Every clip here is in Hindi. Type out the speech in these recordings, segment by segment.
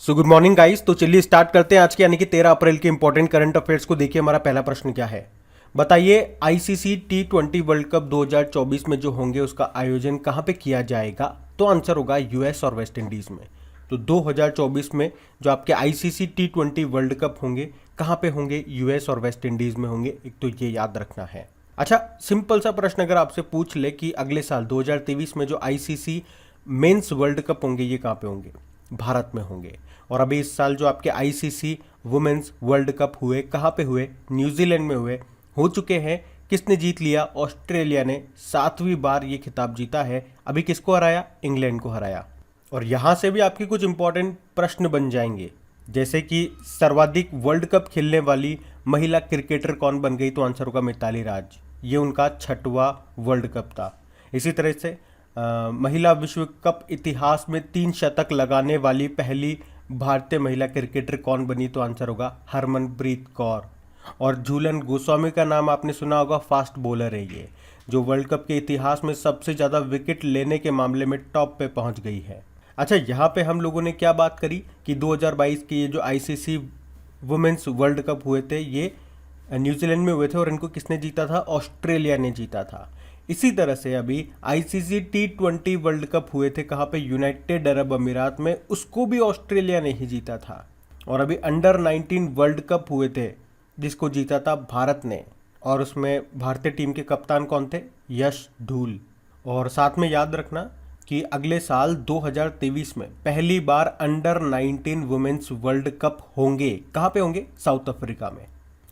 So good morning guys. तो चलिए स्टार्ट करते हैं आज के यानी कि 13 अप्रैल के इंपॉर्टेंट करंट अफेयर्स को। देखिए हमारा पहला प्रश्न क्या है, बताइए आईसीसी T20 वर्ल्ड कप 2024 में जो होंगे उसका आयोजन कहां पे किया जाएगा। तो आंसर होगा यूएस और वेस्ट इंडीज में। तो 2024 में जो आपके आईसीसी T20 वर्ल्ड कप होंगे कहां पे होंगे, यूएस और वेस्ट इंडीज में होंगे। एक तो ये याद रखना है। अच्छा, सिंपल सा प्रश्न अगर आपसे पूछ ले कि अगले साल 2023 में जो आईसीसी मेंस वर्ल्ड कप होंगे ये कहां पे होंगे, भारत में होंगे। और अभी इस साल जो आपके आईसीसी वुमेन्स वर्ल्ड कप हुए कहाँ पे हुए, न्यूजीलैंड में हुए, हो चुके हैं। किसने जीत लिया, ऑस्ट्रेलिया ने 7वीं बार ये खिताब जीता है। अभी किसको हराया, इंग्लैंड को हराया। और यहाँ से भी आपके कुछ इंपॉर्टेंट प्रश्न बन जाएंगे, जैसे कि सर्वाधिक वर्ल्ड कप खेलने वाली महिला क्रिकेटर कौन बन गई। तो आंसर होगा मिताली राज, ये उनका 6वां वर्ल्ड कप था। इसी तरह से महिला विश्व कप इतिहास में 3 शतक लगाने वाली पहली भारतीय महिला क्रिकेटर कौन बनी। तो आंसर होगा हरमनप्रीत कौर। और झूलन गोस्वामी का नाम आपने सुना होगा, फास्ट बॉलर है ये, जो वर्ल्ड कप के इतिहास में सबसे ज़्यादा विकेट लेने के मामले में टॉप पे पहुंच गई है। अच्छा, यहाँ पे हम लोगों ने क्या बात करी कि 2022 के ये जो आईसीसी वुमेन्स वर्ल्ड कप हुए थे ये न्यूजीलैंड में हुए थे और इनको किसने जीता था, ऑस्ट्रेलिया ने जीता था। इसी तरह से अभी आईसीसी T20 वर्ल्ड कप हुए थे कहाँ पे, यूनाइटेड अरब अमीरात में, उसको भी ऑस्ट्रेलिया ने ही जीता था। और अभी अंडर 19 वर्ल्ड कप हुए थे जिसको जीता था भारत ने, और उसमें भारतीय टीम के कप्तान कौन थे, यश धूल। और साथ में याद रखना कि अगले साल 2023 में पहली बार अंडर 19 वुमेन्स वर्ल्ड कप होंगे। कहाँ पे होंगे, साउथ अफ्रीका में।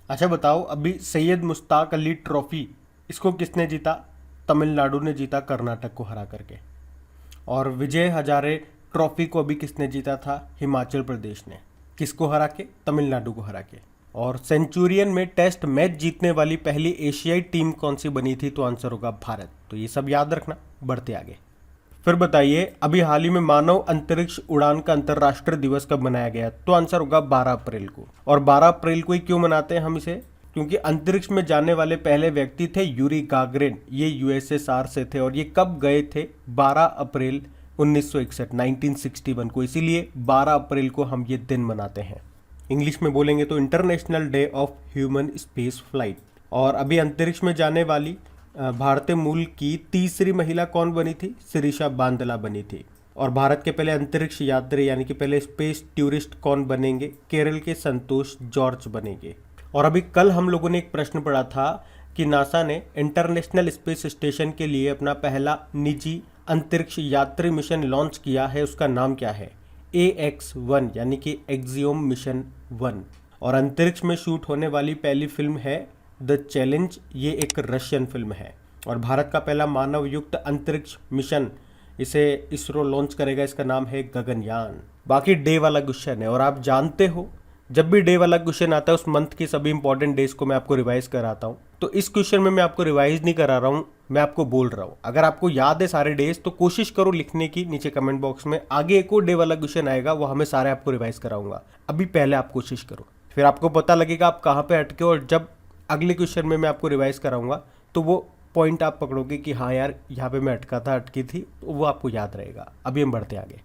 अच्छा बताओ, अभी सैयद मुश्ताक अली ट्रॉफी इसको किसने जीता, तमिलनाडु ने जीता कर्नाटक को हरा करके। और विजय हजारे ट्रॉफी को अभी किसने जीता था, हिमाचल प्रदेश ने। किसको हरा के, तमिलनाडु को हरा के। और सेंचुरियन में टेस्ट मैच जीतने वाली पहली एशियाई टीम कौन सी बनी थी। तो आंसर होगा भारत। तो ये सब याद रखना, बढ़ते आगे। फिर बताइए, अभी हाल ही में मानव अंतरिक्ष उड़ान का अंतर्राष्ट्रीय दिवस कब मनाया गया। तो आंसर होगा 12 अप्रैल को। और 12 अप्रैल को ही क्यों मनाते हैं हम इसे, क्योंकि अंतरिक्ष में जाने वाले पहले व्यक्ति थे यूरी गागरिन, ये यूएसएसआर से थे। और ये कब गए थे, 12 अप्रैल 1961 को। इसीलिए 12 अप्रैल को हम ये दिन मनाते हैं। इंग्लिश में बोलेंगे तो international day of human space flight. और अभी अंतरिक्ष में जाने वाली भारतीय मूल की तीसरी महिला कौन बनी थी, शिरीषा बांदला बनी थी। और भारत के पहले अंतरिक्ष यात्री यानी कि पहले स्पेस टूरिस्ट कौन बनेंगे, केरल के संतोष जॉर्ज बनेंगे। और अभी कल हम लोगों ने एक प्रश्न पढ़ा था कि नासा ने इंटरनेशनल स्पेस स्टेशन के लिए अपना पहला निजी अंतरिक्ष यात्री मिशन लॉन्च किया है, उसका नाम क्या है, AX-1 यानी कि एक्सियोम मिशन 1। और अंतरिक्ष में शूट होने वाली पहली फिल्म है द चैलेंज, ये एक रशियन फिल्म है। और भारत का पहला मानव युक्त अंतरिक्ष मिशन इसे इसरो लॉन्च करेगा, इसका नाम है गगनयान। बाकी डे वाला क्वेश्चन है, और आप जानते हो जब भी डे वाला क्वेश्चन आता है उस मंथ की सभी इंपॉर्टेंट डेज को मैं आपको रिवाइज कराता हूँ। तो इस क्वेश्चन में मैं आपको रिवाइज नहीं करा रहा हूँ, मैं आपको बोल रहा हूँ। अगर आपको याद है सारे डेज तो कोशिश करो लिखने की नीचे कमेंट बॉक्स में। आगे एक और डे वाला क्वेश्चन आएगा, वो हमें सारे आपको रिवाइज कराऊंगा। अभी पहले आप कोशिश करो, फिर आपको पता लगेगा आप कहाँ पे अटके। और जब अगले क्वेश्चन में मैं आपको रिवाइज कराऊंगा तो वो पॉइंट आप पकड़ोगे कि हाँ यार यहाँ पे मैं अटकी थी, तो वो आपको याद रहेगा। अभी हम बढ़ते आगे।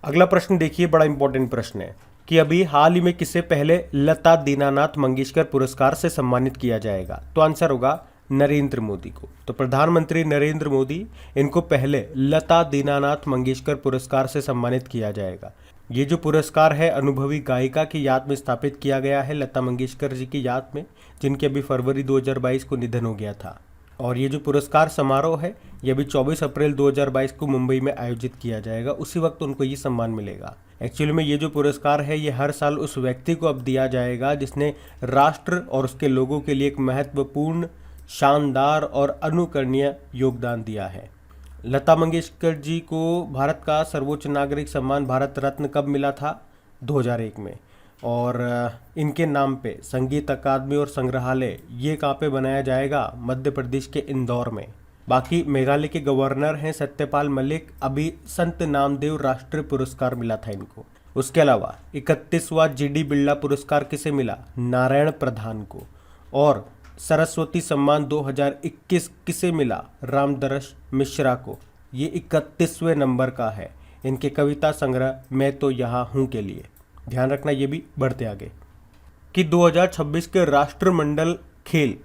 अगला प्रश्न देखिए, बड़ा इंपॉर्टेंट प्रश्न है कि अभी हाल ही में किसे पहले लता दीनानाथ मंगेशकर पुरस्कार से सम्मानित किया जाएगा। तो आंसर होगा नरेंद्र मोदी को। तो प्रधानमंत्री नरेंद्र मोदी, इनको पहले लता दीनानाथ मंगेशकर पुरस्कार से सम्मानित किया जाएगा। ये जो पुरस्कार है अनुभवी गायिका की याद में स्थापित किया गया है, लता मंगेशकर जी की याद में, जिनके अभी फरवरी 2022 को निधन हो गया था। और ये जो पुरस्कार समारोह है ये अभी 24 अप्रैल 2022 को मुंबई में आयोजित किया जाएगा, उसी वक्त उनको ये सम्मान मिलेगा। एक्चुअली में ये जो पुरस्कार है ये हर साल उस व्यक्ति को अब दिया जाएगा जिसने राष्ट्र और उसके लोगों के लिए एक महत्वपूर्ण, शानदार और अनुकरणीय योगदान दिया है। लता मंगेशकर जी को भारत का सर्वोच्च नागरिक सम्मान भारत रत्न कब मिला था, 2001 में। और इनके नाम पे संगीत अकादमी और संग्रहालय ये कहाँ पे बनाया जाएगा, मध्य प्रदेश के इंदौर में। बाकी मेघालय के गवर्नर हैं सत्यपाल मलिक, अभी संत नामदेव राष्ट्रीय पुरस्कार मिला था इनको। उसके अलावा 31वां GD बिरला पुरस्कार किसे मिला, नारायण प्रधान को। और सरस्वती सम्मान 2021 किसे मिला, रामदरस मिश्रा को। ये 31वें नंबर का है। इनके कविता संग्रह मैं तो यहाँ हूँ के लिए। ध्यान रखना ये भी बढ़ते आगे कि 2026 के राष्ट्रमंडल खेल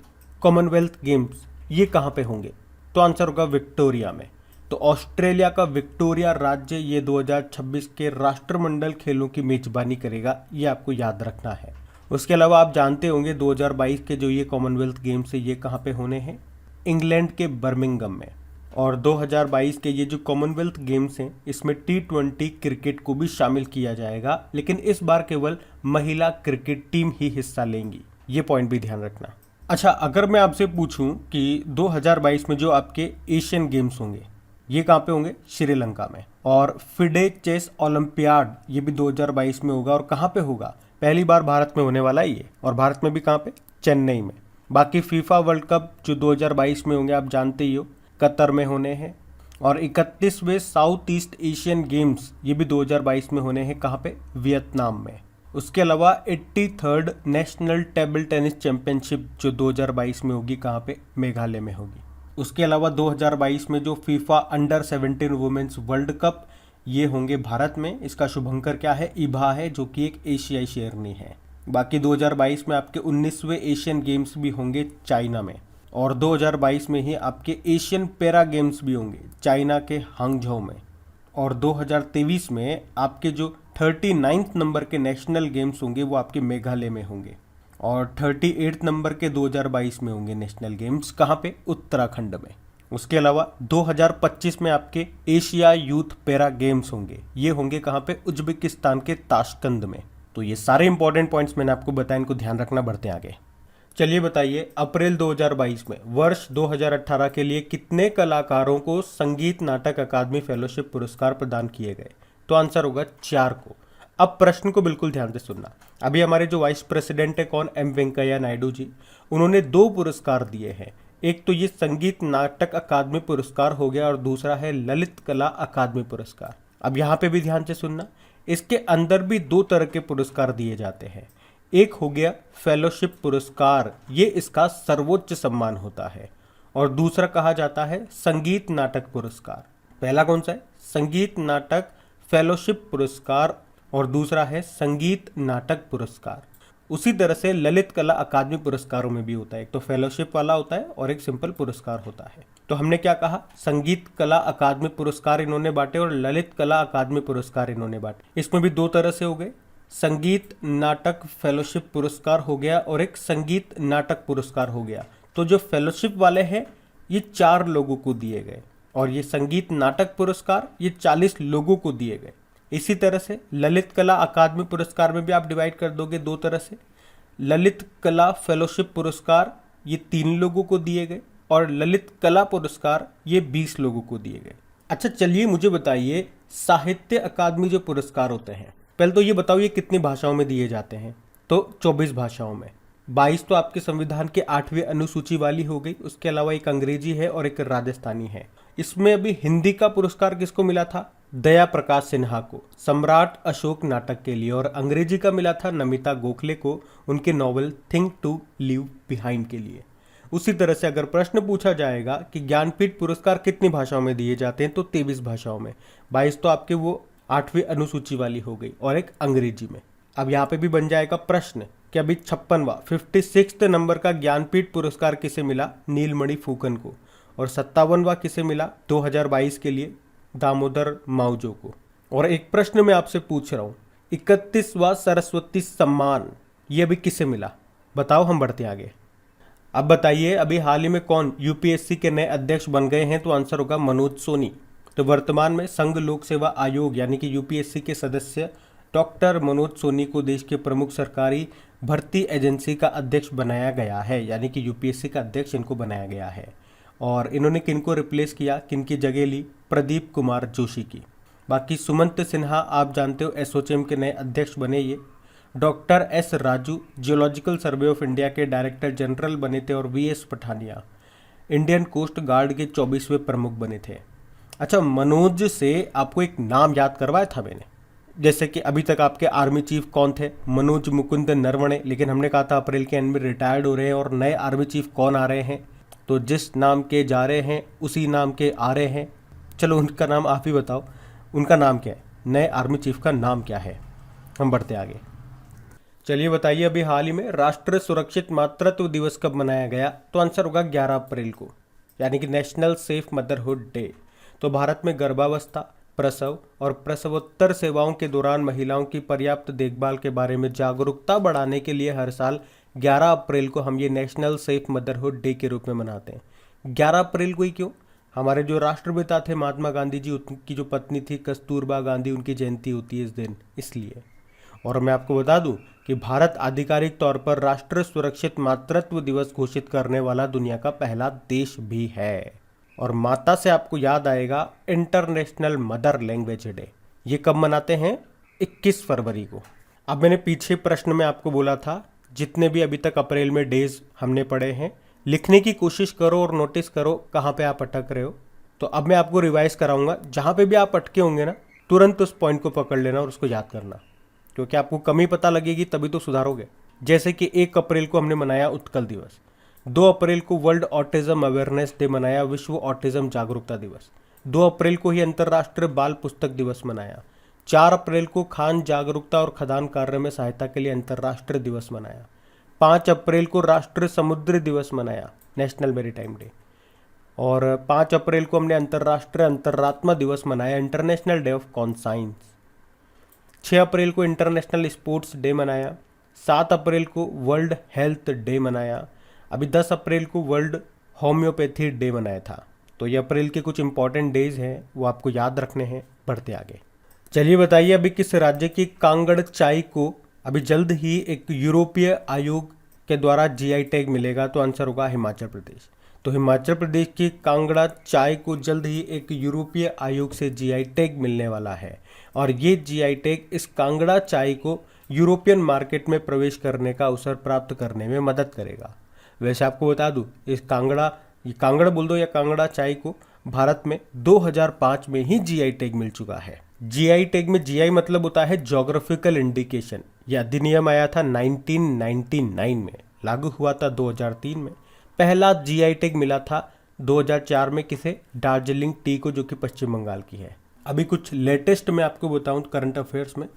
कॉमनवेल्थ गेम्स ये कहाँ पे होंगे, तो आंसर होगा विक्टोरिया में। तो ऑस्ट्रेलिया का विक्टोरिया राज्य ये 2026 के राष्ट्रमंडल खेलों की मेजबानी करेगा, ये आपको याद रखना है। उसके अलावा आप जानते होंगे 2022 के जो ये कॉमनवेल्थ गेम्स है ये कहाँ पे होने हैं, इंग्लैंड के बर्मिंघम में। और 2022 के ये जो कॉमनवेल्थ गेम्स हैं इसमें T20 क्रिकेट को भी शामिल किया जाएगा, लेकिन इस बार केवल महिला क्रिकेट टीम ही हिस्सा लेंगी, ये पॉइंट भी ध्यान रखना। अच्छा, अगर मैं आपसे पूछूं कि 2022 में जो आपके एशियन गेम्स होंगे ये कहाँ पे होंगे, श्रीलंका में। और फिडे चेस ओलंपियाड ये भी 2022 में होगा, और कहाँ पे होगा, पहली बार भारत में होने वाला है ये, और भारत में भी कहाँ पे, चेन्नई में। बाकी फीफा वर्ल्ड कप जो 2022 में होंगे आप जानते ही हो, कतर में होने हैं। और 31वें साउथ ईस्ट एशियन गेम्स ये भी 2022 में होने हैं, कहाँ पे, वियतनाम में। उसके अलावा 83rd national table tennis championship जो 2022 में होगी, कहाँ पे, मेघालय में होगी। उसके अलावा 2022 में जो FIFA under 17 women's world cup ये होंगे भारत में। इसका शुभंकर क्या है, इभा है, जो कि एक एशियाई शेरनी है। बाकी 2022 में आपके 19वें एशियन गेम्स भी होंगे चाइना में, और 2022 में ही आपके एशियन पैरा गेम्स भी होंगे चाइना के हांगझोउ में। और 2023 में आपके जो 39 नंबर के नेशनल गेम्स होंगे वो आपके मेघालय में होंगे, और 38 नंबर के 2022 में होंगे नेशनल गेम्स, कहाँ पे, उत्तराखंड में। उसके अलावा 2025 में आपके एशिया यूथ पैरा गेम्स होंगे, ये होंगे कहाँ पे, उज्बेकिस्तान के ताशकंद में। तो ये सारे इंपॉर्टेंट पॉइंट्स मैंने आपको बताया, इनको ध्यान रखना, बढ़ते आगे। चलिए बताइए, अप्रैल 2022 में वर्ष 2018 के लिए कितने कलाकारों को संगीत नाटक अकादमी फेलोशिप पुरस्कार प्रदान किए गए, तो आंसर होगा 4 को। अब प्रश्न को बिल्कुल ध्यान से सुनना। अभी हमारे जो वाइस प्रेसिडेंट है कौन, एम वेंकैया नायडू जी, उन्होंने 2 पुरस्कार दिए हैं। एक तो ये संगीत नाटक अकादमी पुरस्कार हो गया, और दूसरा है ललित कला अकादमी पुरस्कार। अब यहाँ पे भी ध्यान से सुनना, इसके अंदर भी 2 तरह के पुरस्कार दिए जाते हैं। एक हो गया फेलोशिप पुरस्कार, ये इसका सर्वोच्च सम्मान होता है, और दूसरा कहा जाता है संगीत नाटक पुरस्कार। पहला कौन सा है, संगीत नाटक फेलोशिप पुरस्कार, और दूसरा है संगीत नाटक पुरस्कार। उसी तरह से ललित कला अकादमी पुरस्कारों में भी होता है, एक तो फेलोशिप वाला होता है और एक सिंपल पुरस्कार होता है। तो हमने क्या कहा, संगीत कला अकादमी पुरस्कार इन्होंने बांटे और ललित कला अकादमी पुरस्कार इन्होंने बांटे। इसमें भी 2 तरह से हो गए, संगीत नाटक फेलोशिप पुरस्कार हो गया और एक संगीत नाटक पुरस्कार हो गया। तो जो फेलोशिप वाले हैं ये 4 लोगों को दिए गए, और ये संगीत नाटक पुरस्कार ये 40 लोगों को दिए गए। इसी तरह से ललित कला अकादमी पुरस्कार में भी आप डिवाइड कर दोगे 2 तरह से, ललित कला फेलोशिप पुरस्कार ये 3 लोगों को दिए गए, और ललित कला पुरस्कार ये 20 लोगों को दिए गए। अच्छा, चलिए मुझे बताइए, साहित्य अकादमी जो पुरस्कार होते हैं, पहले तो ये बताओ ये कितनी भाषाओं में दिए जाते हैं, तो 24 भाषाओं में। 22 तो आपके संविधान के 8वें अनुसूची वाली हो गई, उसके अलावा एक अंग्रेजी है और एक राजस्थानी है। इसमें अभी हिंदी का पुरस्कार किसको मिला था, दया प्रकाश सिन्हा को, सम्राट अशोक नाटक के लिए, और अंग्रेजी का मिला था नमिता गोखले को, उनके novel think to live behind के लिए। उसी तरह से अगर प्रश्न पूछा जाएगा कि ज्ञानपीठ पुरस्कार कितनी भाषाओं में दिए जाते हैं, तो 23 भाषाओं में। 22 तो आपके वो 8वीं अनुसूची वाली हो गई, और एक अंग्रेजी में। अब यहाँ पे भी बन जाएगा प्रश्न कि अभी 56वां 56 नंबर का ज्ञानपीठ पुरस्कार किसे मिला, नीलमणि फूकन को, और 57वां किसे मिला 2022 के लिए, दामोदर माउजो को। और एक प्रश्न मैं आपसे पूछ रहा हूँ, 31वां सरस्वती सम्मान ये अभी किसे मिला, बताओ, हम बढ़ते आगे। अब बताइए, अभी हाल ही में कौन यूपीएससी के नए अध्यक्ष बन गए हैं, तो आंसर होगा मनोज सोनी। तो वर्तमान में संघ लोक सेवा आयोग यानी कि यूपीएससी के सदस्य डॉक्टर मनोज सोनी को देश के प्रमुख सरकारी भर्ती एजेंसी का अध्यक्ष बनाया गया है, यानी कि यूपीएससी का अध्यक्ष इनको बनाया गया है। और इन्होंने किनको रिप्लेस किया, किनकी जगह ली, प्रदीप कुमार जोशी की। बाकी सुमंत सिन्हा आप जानते हो एसोचैम के नए अध्यक्ष बने ये। Doctor S Raju geological survey of India के डायरेक्टर जनरल बने थे, और VS Pathania Indian coast guard के 24वें प्रमुख बने थे। अच्छा, मनोज से आपको एक नाम याद करवाया था मैंने, जैसे कि अभी तक आपके आर्मी चीफ कौन थे, मनोज मुकुंद नरवणे, लेकिन हमने कहा था अप्रैल के एंड में रिटायर्ड हो रहे हैं, और नए आर्मी चीफ कौन आ रहे हैं, तो जिस नाम के जा रहे हैं उसी नाम के आ रहे हैं। चलो उनका नाम आप ही बताओ। उनका नाम क्या है, नए आर्मी चीफ का नाम क्या है। हम बढ़ते आगे। चलिए बताइए, अभी हाल ही में राष्ट्रीय सुरक्षित मातृत्व दिवस कब मनाया गया? तो आंसर होगा 11 अप्रैल को, यानी कि नेशनल सेफ मदरहुड डे। तो भारत में गर्भावस्था, प्रसव और प्रसवोत्तर सेवाओं के दौरान महिलाओं की पर्याप्त देखभाल के बारे में जागरूकता बढ़ाने के लिए हर साल 11 अप्रैल को हम ये नेशनल सेफ मदरहुड डे के रूप में मनाते हैं। 11 अप्रैल को ही क्यों? हमारे जो राष्ट्रपिता थे महात्मा गांधी जी, उनकी जो पत्नी थी कस्तूरबा गांधी, उनकी जयंती होती है इस दिन, इसलिए। और मैं आपको बता दूं कि भारत आधिकारिक तौर पर राष्ट्रीय सुरक्षित मातृत्व दिवस घोषित करने वाला दुनिया का पहला देश भी है। और माता से आपको याद आएगा इंटरनेशनल मदर लैंग्वेज डे। ये कब मनाते हैं? 21 फरवरी को। अब मैंने पीछे प्रश्न में आपको बोला था, जितने भी अभी तक अप्रैल में डेज हमने पढ़े हैं, लिखने की कोशिश करो और नोटिस करो कहाँ पे आप अटक रहे हो। तो अब मैं आपको रिवाइज कराऊंगा, जहाँ पे भी आप अटके होंगे ना, तुरंत उस पॉइंट को पकड़ लेना और उसको याद करना, क्योंकि आपको कमी पता लगेगी तभी तो सुधारोगे। जैसे कि 1 अप्रैल को हमने मनाया उत्कल दिवस, 2 अप्रैल को वर्ल्ड ऑटिज्म अवेयरनेस डे मनाया, विश्व ऑटिज्म जागरूकता दिवस। 2 अप्रैल को ही अंतर्राष्ट्रीय बाल पुस्तक दिवस मनाया। 4 अप्रैल को खान जागरूकता और खदान कार्य में सहायता के लिए अंतर्राष्ट्रीय दिवस मनाया। 5 अप्रैल को राष्ट्रीय समुद्री दिवस मनाया, नेशनल मैरीटाइम डे। और 5 अप्रैल को हमने अंतर्राष्ट्रीय अंतरात्मा दिवस मनाया, इंटरनेशनल डे ऑफ कॉन्साइंस। 6 अप्रैल को इंटरनेशनल स्पोर्ट्स डे मनाया। 7 अप्रैल को वर्ल्ड हेल्थ डे मनाया। अभी 10 अप्रैल को वर्ल्ड होम्योपैथी डे मनाया था। तो ये अप्रैल के कुछ इंपॉर्टेंट डेज हैं, वो आपको याद रखने हैं। बढ़ते आगे। चलिए बताइए, अभी किस राज्य की कांगड़ चाय को अभी जल्द ही एक यूरोपीय आयोग के द्वारा जीआई टैग मिलेगा? तो आंसर होगा हिमाचल प्रदेश। तो हिमाचल प्रदेश की कांगड़ा चाय को जल्द ही एक यूरोपीय आयोग से जीआई टैग मिलने वाला है। और ये जीआई टैग इस कांगड़ा चाय को यूरोपियन मार्केट में प्रवेश करने का अवसर प्राप्त करने में मदद करेगा। वैसे आपको बता दूं, इस ये कांगड़ा बोल दो या कांगड़ा चाय को भारत में 2005 में ही जीआई टैग मिल चुका है। जीआई टैग में जीआई मतलब होता है ज्योग्राफिकल इंडिकेशन। यह अधिनियम आया था 1999 में, लागू हुआ था 2003 में। पहला जीआई टैग मिला था 2004 में किसे? दार्जिलिंग टी को, जो कि पश्चिम बंगाल की है। अभी कुछ लेटेस्ट मैं आपको बताऊं करंट अफेयर्स में,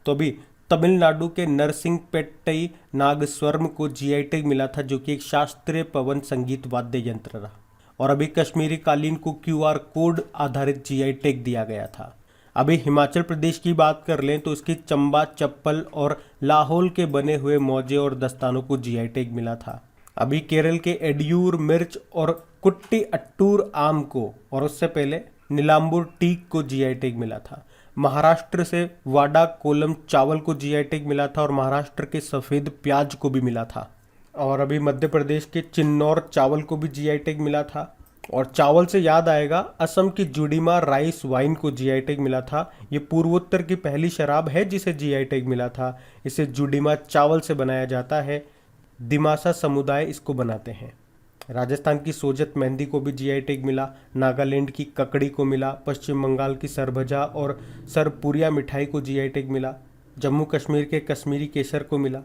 तो अभी तमिलनाडु के नरसिंहपेट्टई नागस्वरम को जीआई टैग मिला था, जो कि एक शास्त्रीय पवन संगीत वाद्य यंत्र रहा। और अभी कश्मीरी कालीन को क्यूआर कोड आधारित जीआई टैग दिया गया था। अभी हिमाचल प्रदेश की बात कर लें तो इसकी चंबा चप्पल और लाहौल के बने हुए मौजे और दस्तानों को जीआई टैग मिला था। अभी केरल के एडियूर मिर्च और कुट्टी अट्टूर आम को, और उससे पहले नीलांबूर टीक को जीआई टैग मिला था। महाराष्ट्र से वाडा कोलम चावल को जीआई टैग मिला था, और महाराष्ट्र के सफ़ेद प्याज को भी मिला था। और अभी मध्य प्रदेश के चिन्नौर चावल को भी जीआई टैग मिला था। और चावल से याद आएगा, असम की जुडीमा राइस वाइन को जीआई टैग मिला था। ये पूर्वोत्तर की पहली शराब है जिसे जीआई टैग मिला था। इसे जुडीमा चावल से बनाया जाता है। दिमासा समुदाय इसको बनाते हैं। राजस्थान की सोजत मेहंदी को भी जीआई टैग मिला। नागालैंड की ककड़ी को मिला। पश्चिम बंगाल की सरभजा और सरपुरिया मिठाई को जीआई टैग मिला। जम्मू कश्मीर के कश्मीरी केसर को मिला।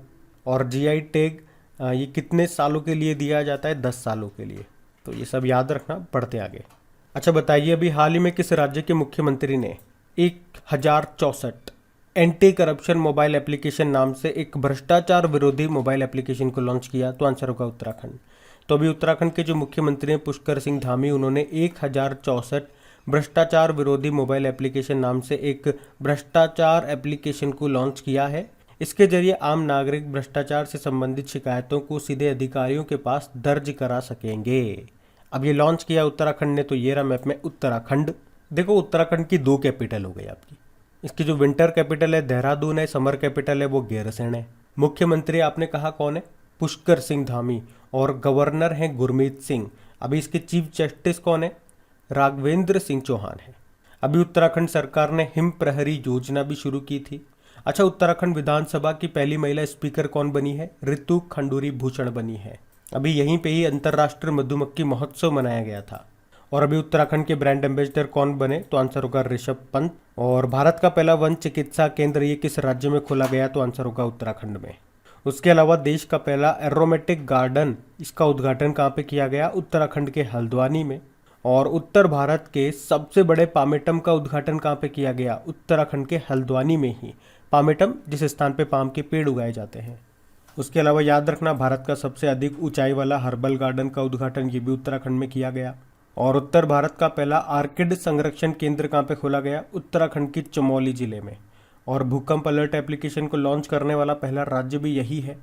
और जीआई टैग ये कितने सालों के लिए दिया जाता है? 10 सालों के लिए। तो ये सब याद रखना। बढ़ते आगे। अच्छा बताइए, अभी हाल ही में किस राज्य के मुख्यमंत्री ने 1064 एंटी करप्शन मोबाइल एप्लीकेशन नाम से एक भ्रष्टाचार विरोधी मोबाइल एप्लीकेशन को लॉन्च किया? तो आंसर होगा उत्तराखंड। तो अभी उत्तराखंड के जो मुख्यमंत्री हैं पुष्कर सिंह धामी, उन्होंने 1064 भ्रष्टाचार विरोधी मोबाइल एप्लीकेशन नाम से एक भ्रष्टाचार एप्लीकेशन को लॉन्च किया है। इसके जरिए आम नागरिक भ्रष्टाचार से संबंधित शिकायतों को सीधे अधिकारियों के पास दर्ज करा सकेंगे। अब ये लॉन्च किया उत्तराखंड ने, तो ये रहा मैप में उत्तराखंड। देखो, उत्तराखंड की 2 कैपिटल हो गई आपकी। इसकी जो विंटर कैपिटल है देहरादून है, समर कैपिटल है वो गैरसैंण है। मुख्यमंत्री आपने कहा कौन है? पुष्कर सिंह धामी। और गवर्नर हैं गुरमीत सिंह। अभी इसके चीफ जस्टिस कौन है? राघवेंद्र सिंह चौहान है। अभी उत्तराखंड सरकार ने हिम प्रहरी योजना भी शुरू की थी। अच्छा, उत्तराखंड विधानसभा की पहली महिला स्पीकर कौन बनी है? ऋतु खंडूरी भूषण बनी है। अभी यहीं पे ही अंतर्राष्ट्रीय मधुमक्खी महोत्सव मनाया गया था। और अभी उत्तराखंड के ब्रांड एम्बेसडर कौन बने? तो आंसर होगा ऋषभ पंत। और भारत का पहला वन चिकित्सा केंद्र ये किस राज्य में खोला गया? तो आंसर होगा उत्तराखंड में। उसके अलावा देश का पहला एरोमेटिक गार्डन, इसका उद्घाटन कहाँ पे किया गया? उत्तराखंड के हल्द्वानी में। और उत्तर भारत के सबसे बड़े पामेटम का उद्घाटन कहाँ पे किया गया? उत्तराखंड के हल्द्वानी में ही। पामेटम जिस स्थान पे पाम के पेड़ उगाए जाते हैं। उसके अलावा याद रखना, भारत का सबसे अधिक ऊंचाई वाला हर्बल गार्डन का उद्घाटन ये भी उत्तराखंड में किया गया। और उत्तर भारत का पहला आर्किड संरक्षण केंद्र कहाँ पे खोला गया? उत्तराखंड की चमोली जिले में। और भूकंप अलर्ट एप्लीकेशन को लॉन्च करने वाला पहला राज्य भी यही है।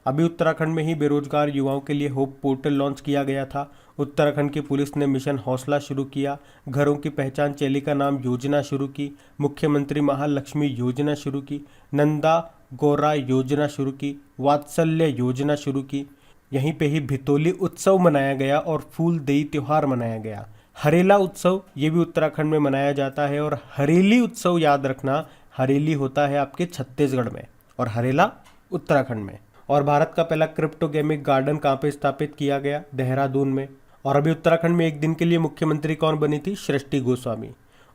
अभी उत्तराखंड में ही बेरोजगार युवाओं के लिए होप पोर्टल लॉन्च किया गया था। उत्तराखंड की पुलिस ने मिशन हौसला शुरू किया। घरों की पहचान चेलिका नाम योजना शुरू की। मुख्यमंत्री महालक्ष्मी योजना शुरू की। नंदा गौरा योजना शुरू की। वात्सल्य योजना शुरू की। यहीं पे ही भितोली उत्सव मनाया गया और फूलदेई त्योहार मनाया गया। हरेला उत्सव ये भी उत्तराखंड में मनाया जाता है। और हरेली उत्सव याद रखना, हरेली होता है आपके छत्तीसगढ़ में और हरेला उत्तराखंड में। और भारत का पहला क्रिप्टोगेमिक गार्डन कहाँ पे स्थापित किया गया? देहरादून में। और अभी उत्तराखंड में एक दिन के लिए मुख्यमंत्री कौन बनी थी? सृष्टि गोस्वामी।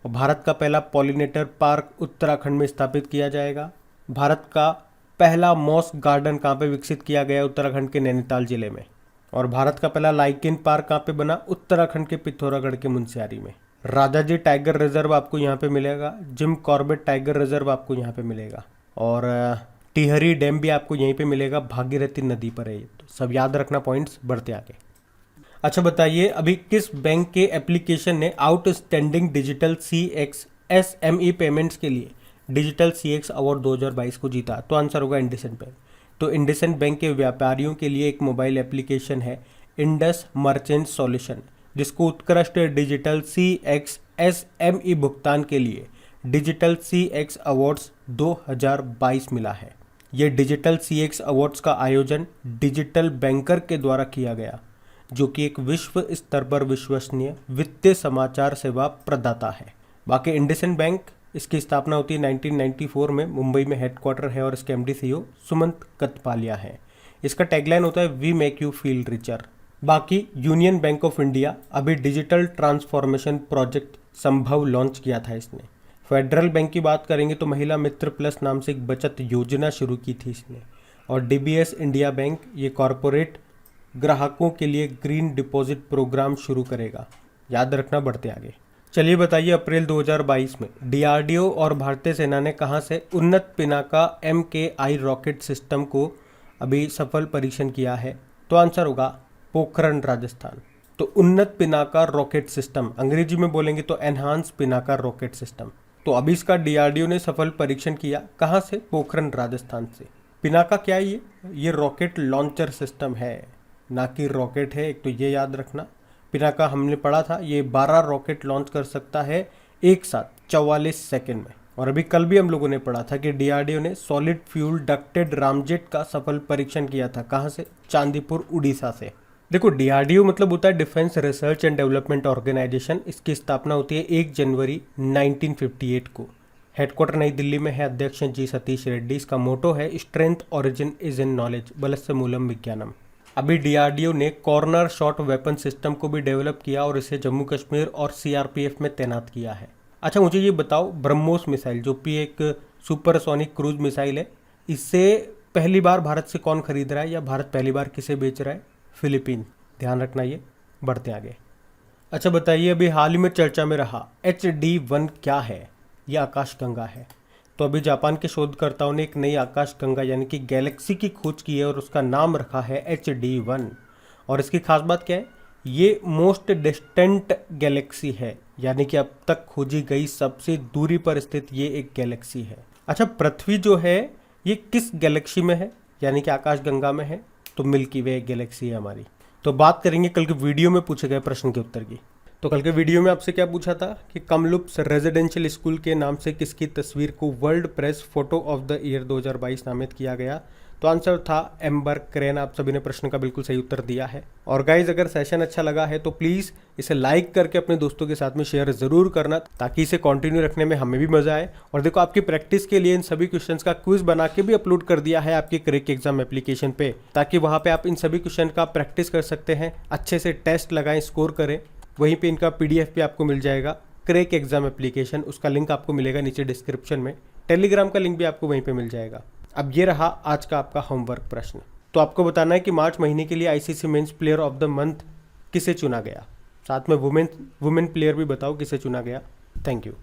और भारत का पहला पॉलिनेटर पार्क उत्तराखंड में स्थापित किया जाएगा। भारत का पहला मॉस गार्डन कहाँ पे विकसित किया गया? उत्तराखंड के नैनीताल जिले में। और भारत का पहला लाइकेन पार्क कहाँ पे बना? उत्तराखंड के पिथौरागढ़ के मुनस्यारी में। राजाजी टाइगर रिजर्व आपको यहाँ पे मिलेगा। जिम कॉर्बेट टाइगर रिजर्व आपको यहाँ पे मिलेगा। और टिहरी डैम भी आपको यहीं पे मिलेगा, भागीरथी नदी पर है। तो सब याद रखना पॉइंट्स, बढ़ते आगे। अच्छा बताइए, अभी किस बैंक के एप्लीकेशन ने outstanding digital CX SME payments के लिए डिजिटल CX अवार्ड 2022 को जीता? तो आंसर होगा इंडसइंड बैंक। तो इंडसइंड बैंक के व्यापारियों के लिए एक मोबाइल एप्लीकेशन है इंडस मर्चेंट सॉल्यूशन, जिसको उत्कृष्ट डिजिटल CX SME भुगतान के लिए डिजिटल CX अवार्ड्स 2022 मिला है। ये डिजिटल CX अवार्ड्स का आयोजन डिजिटल बैंकर के द्वारा किया गया, जो कि एक विश्व स्तर पर विश्वसनीय वित्तीय समाचार सेवा प्रदाता है। बाकी इंडसइंड बैंक, इसकी स्थापना होती है 1994 में, मुंबई में हेडक्वार्टर है और इसके MD CEO सुमंत कथपालिया है। इसका टैगलाइन होता है we make you feel richer. बाकी यूनियन बैंक ऑफ इंडिया अभी digital transformation project Sambhav launch किया था इसने। फेडरल बैंक की बात करेंगे तो महिला मित्र प्लस नाम से एक बचत योजना शुरू की थी इसने। और DBS इंडिया बैंक ये कॉरपोरेट ग्राहकों के लिए ग्रीन डिपॉजिट प्रोग्राम शुरू करेगा। याद रखना, बढ़ते आगे। चलिए बताइए, अप्रैल 2022 में DRDO और भारतीय सेना ने कहां से उन्नत पिनाका MKI रॉकेट सिस्टम को अभी सफल परीक्षण किया है? तो आंसर होगा पोखरण, राजस्थान। तो उन्नत पिनाका रॉकेट सिस्टम, अंग्रेजी में बोलेंगे तो एनहांस पिनाका रॉकेट सिस्टम। तो अभी इसका DRDO ने सफल परीक्षण किया। कहाँ से? पोखरण, राजस्थान से। पिनाका क्या है? ये रॉकेट लॉन्चर सिस्टम है, ना कि रॉकेट है, एक तो ये याद रखना। पिनाका हमने पढ़ा था, ये 12 रॉकेट लॉन्च कर सकता है एक साथ 44 सेकेंड में। और अभी कल भी हम लोगों ने पढ़ा था कि DRDO ने सॉलिड फ्यूल डक्टेड रामजेट का सफल परीक्षण किया था। कहाँ से? चांदीपुर, उड़ीसा से। देखो, DRDO मतलब होता है defence research and development organisation. इसकी स्थापना होती है 1 जनवरी 1958 को। हेडक्वार्टर नई दिल्ली में है। अध्यक्ष हैं जी सतीश रेड्डी। इसका मोटो है strength origin is in knowledge, बलस्य मूलम विज्ञानम। अभी DRDO ने कॉर्नर शॉट वेपन सिस्टम को भी डेवलप किया और इसे जम्मू कश्मीर और CRPF में तैनात किया है। अच्छा मुझे ये बताओ, ब्रह्मोस मिसाइल जो कि एक सुपरसोनिक क्रूज मिसाइल है, इससे पहली बार भारत से कौन खरीद रहा है या भारत पहली बार किसे बेच रहा है? फिलीपीन। ध्यान रखना ये, बढ़ते आगे। अच्छा बताइए, अभी हाल ही में चर्चा में रहा HD1 क्या है? यह आकाशगंगा है। तो अभी जापान के शोधकर्ताओं ने एक नई आकाशगंगा यानी कि गैलेक्सी की खोज की है और उसका नाम रखा है HD1। और इसकी खास बात क्या है? ये मोस्ट डिस्टेंट गैलेक्सी है, यानी कि अब तक खोजी गई सबसे दूरी पर स्थित ये एक गैलेक्सी है। अच्छा, पृथ्वी जो है ये किस गैलेक्सी में है? यानी कि आकाशगंगा में है, तो मिल्की वे गैलेक्सी है हमारी। तो बात करेंगे कल के वीडियो में पूछे गए प्रश्न के उत्तर की। तो कल के वीडियो में आपसे क्या पूछा था कि कमलुप्स रेजिडेंशियल स्कूल के नाम से किसकी तस्वीर को world press photo of the year 2022 नामित किया गया? तो आंसर था एम्बर क्रेन। आप सभी ने प्रश्न का बिल्कुल सही उत्तर दिया है। और गाइज, अगर सेशन अच्छा लगा है तो प्लीज़ इसे लाइक करके अपने दोस्तों के साथ में शेयर ज़रूर करना, ताकि इसे कंटिन्यू रखने में हमें भी मज़ा आए। और देखो, आपकी प्रैक्टिस के लिए इन सभी क्वेश्चंस का क्विज बना के भी अपलोड कर दिया है आपके क्रैक एग्जाम एप्लीकेशन पे, ताकि वहाँ पे आप इन सभी क्वेश्चन का प्रैक्टिस कर सकते हैं, अच्छे से टेस्ट लगाएं, स्कोर करें। वहीं पे इनका PDF भी आपको मिल जाएगा, क्रैक एग्जाम एप्लीकेशन। उसका लिंक आपको मिलेगा नीचे डिस्क्रिप्शन में। टेलीग्राम का लिंक भी आपको वहीं पे मिल जाएगा। अब ये रहा आज का आपका होमवर्क प्रश्न। तो आपको बताना है कि मार्च महीने के लिए ICC men's player of the month किसे चुना गया? साथ में वुमेन प्लेयर भी बताओ किसे चुना गया। Thank you.